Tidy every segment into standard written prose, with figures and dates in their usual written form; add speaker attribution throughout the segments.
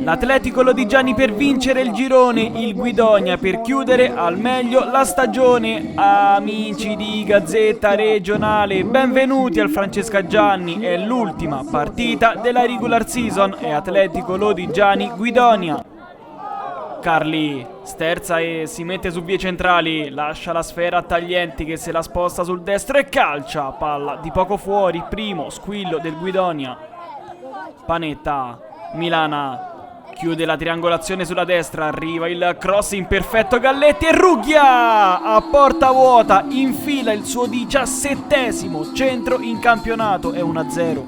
Speaker 1: L'Atletico Lodigiani per vincere il girone, il Guidonia per chiudere al meglio la stagione. Amici di Gazzetta Regionale, benvenuti al Francesca Gianni, è l'ultima partita della regular season e Atletico Lodigiani Guidonia. Carli sterza e si mette su vie centrali, lascia la sfera a Taglienti che se la sposta sul destro e calcia, palla di poco fuori, primo squillo del Guidonia. Panetta, Milana chiude la triangolazione sulla destra, arriva il cross imperfetto Galletti e Rughia a porta vuota infila il suo 17° centro in campionato, è 1-0.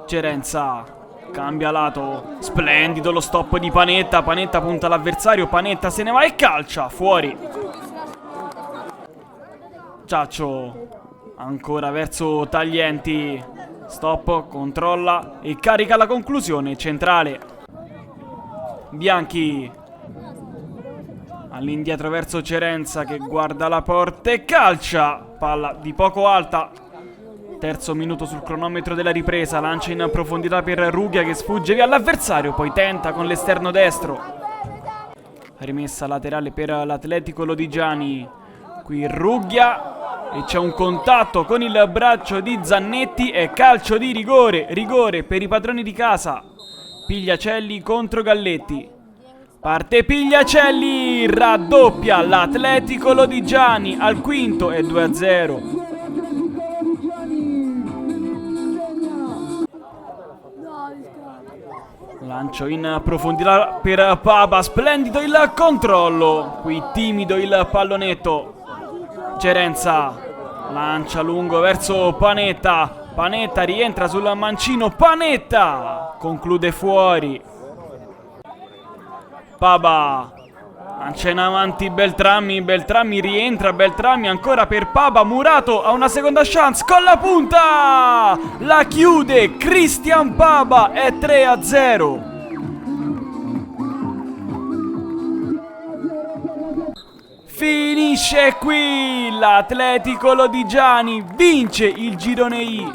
Speaker 1: Cerenza cambia lato, splendido lo stop di Panetta, Panetta punta l'avversario, Panetta se ne va e calcia, fuori. Ciaccio ancora verso Taglienti, stop, controlla e carica la conclusione centrale. Bianchi all'indietro verso Cerenza che guarda la porta e calcia, palla di poco alta. Terzo minuto sul cronometro della ripresa, lancia in profondità per Rughia che sfugge via all'avversario, poi tenta con l'esterno destro. Rimessa laterale per l'Atletico Lodigiani, qui Rughia e c'è un contatto con il braccio di Zannetti e calcio di rigore, rigore per i padroni di casa. Pigliacelli contro Galletti, parte Pigliacelli, raddoppia l'Atletico Lodigiani al quinto e 2-0. Lancio in profondità per Paba, splendido il controllo, qui timido il pallonetto. Cerenza lancia lungo verso Panetta, Panetta rientra sul mancino, Panetta conclude fuori. Paba lancia in avanti Beltrami, Beltrami rientra, Beltrami ancora per Paba, Murato ha una seconda chance con la punta, la chiude Cristian Paba, è 3-0. Finisce qui, l'Atletico Lodigiani vince il girone I.